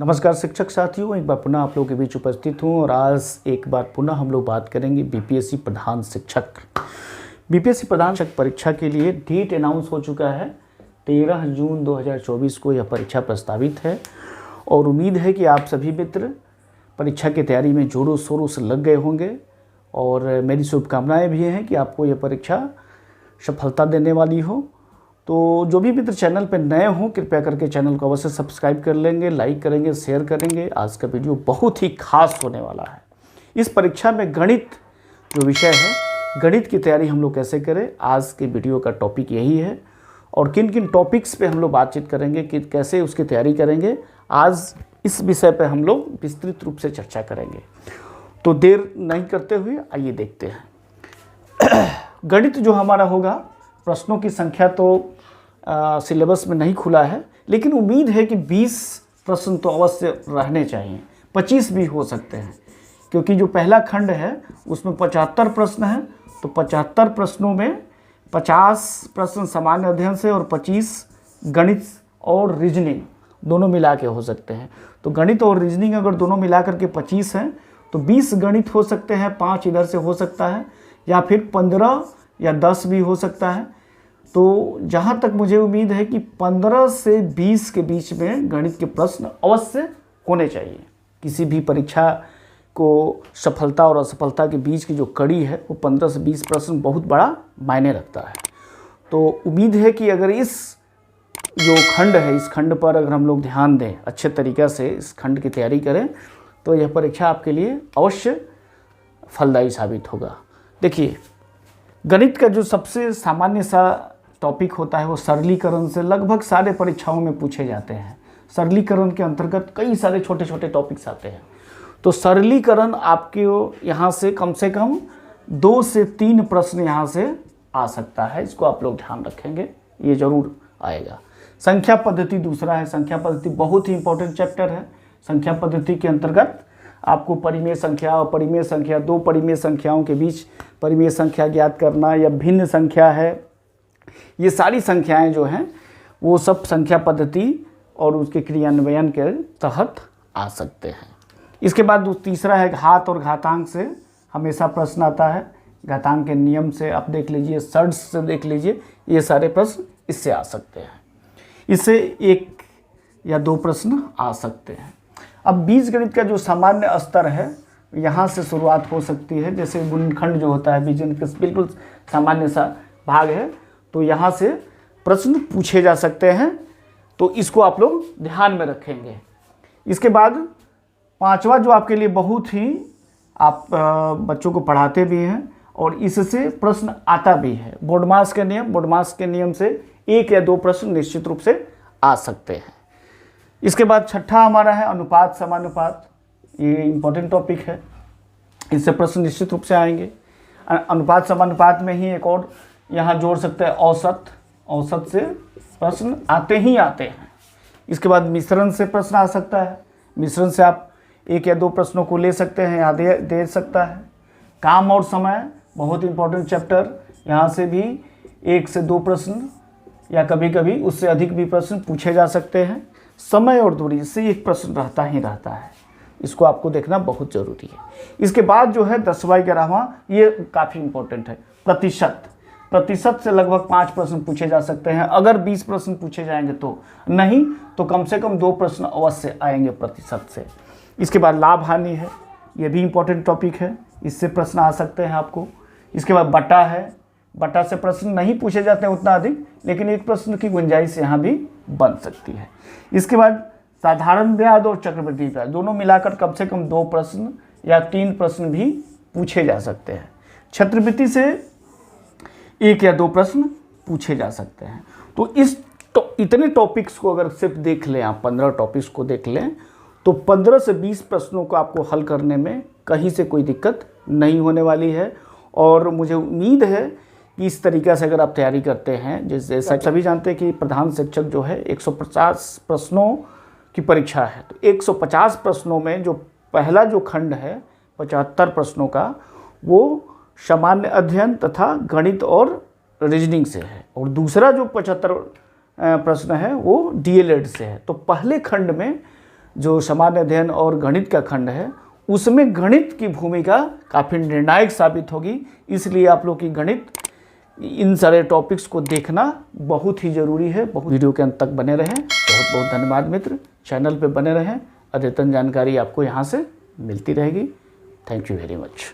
नमस्कार शिक्षक साथियों, एक बार पुनः आप लोगों के बीच उपस्थित हूँ और आज एक बार पुनः हम लोग बात करेंगे बीपीएससी प्रधान शिक्षक। बीपीएससी प्रधान शिक्षक परीक्षा के लिए डेट अनाउंस हो चुका है। 13 जून 2024 को यह परीक्षा प्रस्तावित है और उम्मीद है कि आप सभी मित्र परीक्षा की तैयारी में जोरों शोरों से लग गए होंगे और मेरी शुभकामनाएँ भी हैं कि आपको यह परीक्षा सफलता देने वाली हो। तो जो भी मित्र चैनल पर नए हों कृपया करके चैनल को अवश्य सब्सक्राइब कर लेंगे, लाइक करेंगे, शेयर करेंगे। आज का वीडियो बहुत ही खास होने वाला है। इस परीक्षा में गणित जो विषय है, गणित की तैयारी हम लोग कैसे करें, आज के वीडियो का टॉपिक यही है। और किन किन टॉपिक्स पे हम लोग बातचीत करेंगे कि कैसे उसकी तैयारी करेंगे, आज इस विषय पर हम लोग विस्तृत रूप से चर्चा करेंगे। तो देर नहीं करते हुए आइए देखते हैं। गणित जो हमारा होगा, प्रश्नों की संख्या तो सिलेबस में नहीं खुला है, लेकिन उम्मीद है कि 20 प्रश्न तो अवश्य रहने चाहिए। 25 भी हो सकते हैं, क्योंकि जो पहला खंड है उसमें 75 प्रश्न हैं। तो 75 प्रश्नों में 50 प्रश्न सामान्य अध्ययन से और 25 गणित और रीजनिंग दोनों मिला के हो सकते हैं। तो गणित और रीजनिंग अगर दोनों मिला करके 25 हैं तो 20 गणित हो सकते हैं, 5 इधर से हो सकता है, या फिर 15 या 10 भी हो सकता है। तो जहाँ तक मुझे उम्मीद है कि 15 से 20 के बीच में गणित के प्रश्न अवश्य होने चाहिए। किसी भी परीक्षा को सफलता और असफलता के बीच की जो कड़ी है वो 15 से 20 प्रश्न बहुत बड़ा मायने रखता है। तो उम्मीद है कि अगर इस जो खंड है, इस खंड पर अगर हम लोग ध्यान दें, अच्छे तरीक़े से इस खंड की तैयारी करें, तो यह परीक्षा आपके लिए अवश्य फलदायी साबित होगा। देखिए, गणित का जो सबसे सामान्य सा टॉपिक होता है वो सरलीकरण से लगभग सारे परीक्षाओं में पूछे जाते हैं। सरलीकरण के अंतर्गत कई सारे छोटे छोटे टॉपिक्स आते हैं। तो सरलीकरण आपके यहाँ से कम 2 से 3 प्रश्न यहाँ से आ सकता है। इसको आप लोग ध्यान रखेंगे, ये जरूर आएगा। संख्या पद्धति दूसरा है। संख्या पद्धति बहुत ही इंपॉर्टेंट चैप्टर है। संख्या पद्धति के अंतर्गत आपको परिमेय संख्या और परिमेय संख्या, 2 परिमेय संख्याओं के बीच परिमेय संख्या ज्ञात करना, या भिन्न संख्या है, ये सारी संख्याएं जो हैं वो सब संख्या पद्धति और उसके क्रियान्वयन के तहत आ सकते हैं। इसके बाद तीसरा है घात और घातांक से हमेशा प्रश्न आता है। घातांक के नियम से आप देख लीजिए, षड्स से देख लीजिए, ये सारे प्रश्न इससे आ सकते हैं। इससे 1 या 2 प्रश्न आ सकते हैं। अब बीजगणित का जो सामान्य स्तर है यहाँ से शुरुआत हो सकती है। जैसे गुणनखंड जो होता है, बीजगणित का बिल्कुल सामान्य सा भाग है, तो यहाँ से प्रश्न पूछे जा सकते हैं। तो इसको आप लोग ध्यान में रखेंगे। इसके बाद 5वां जो आपके लिए बहुत ही आप बच्चों को पढ़ाते भी हैं और इससे प्रश्न आता भी है, बोडमास के नियम। बोडमास के नियम से 1 या 2 प्रश्न निश्चित रूप से आ सकते हैं। इसके बाद 6ठा हमारा है अनुपात समानुपात। ये इम्पोर्टेंट टॉपिक है, इससे प्रश्न निश्चित रूप से आएंगे। अनुपात समानुपात में ही एक और यहाँ जोड़ सकते हैं औसत। औसत से प्रश्न आते ही आते हैं। इसके बाद मिश्रण से प्रश्न आ सकता है। मिश्रण से आप 1 या 2 प्रश्नों को ले सकते हैं या दे सकता है। काम और समय बहुत इंपॉर्टेंट चैप्टर, यहाँ से भी 1 से 2 प्रश्न या कभी कभी उससे अधिक भी प्रश्न पूछे जा सकते हैं। समय और दूरी से 1 प्रश्न रहता ही रहता है, इसको आपको देखना बहुत ज़रूरी है। इसके बाद जो है 10वां 11वां, ये काफ़ी इंपॉर्टेंट है। प्रतिशत से लगभग 5 प्रश्न पूछे जा सकते हैं। अगर 20 प्रश्न पूछे जाएंगे तो नहीं, तो कम से कम 2 प्रश्न अवश्य आएंगे प्रतिशत से। इसके बाद लाभ हानि है, ये भी इम्पोर्टेंट टॉपिक है, इससे प्रश्न आ सकते हैं आपको। इसके बाद बटा है। बटा से प्रश्न नहीं पूछे जाते हैं उतना अधिक, लेकिन 1 प्रश्न की गुंजाइश यहाँ भी बन सकती है। इसके बाद साधारण ब्याज और चक्रवृद्धि ब्याज दोनों मिलाकर कम से कम 2 प्रश्न या 3 प्रश्न भी पूछे जा सकते हैं। छात्रवृत्ति से 1 या 2 प्रश्न पूछे जा सकते हैं। तो इतने टॉपिक्स को अगर सिर्फ देख लें आप, 15 टॉपिक्स को देख लें, तो 15 से 20 प्रश्नों को आपको हल करने में कहीं से कोई दिक्कत नहीं होने वाली है। और मुझे उम्मीद है कि इस तरीक़े से अगर आप तैयारी करते हैं, जैसे सभी जानते हैं कि प्रधान शिक्षक जो है 150 प्रश्नों की परीक्षा है। तो 150 प्रश्नों में जो पहला जो खंड है 75 प्रश्नों का, वो सामान्य अध्ययन तथा गणित और रीजनिंग से है, और दूसरा जो 75 प्रश्न है वो डीएलएड से है। तो पहले खंड में जो सामान्य अध्ययन और गणित का खंड है, उसमें गणित की भूमिका काफ़ी निर्णायक साबित होगी। इसलिए आप लोग की गणित इन सारे टॉपिक्स को देखना बहुत ही ज़रूरी है। वीडियो के अंत तक बने रहें। बहुत बहुत धन्यवाद मित्र। चैनल पे बने रहें, अद्यतन जानकारी आपको यहाँ से मिलती रहेगी। Thank you very much.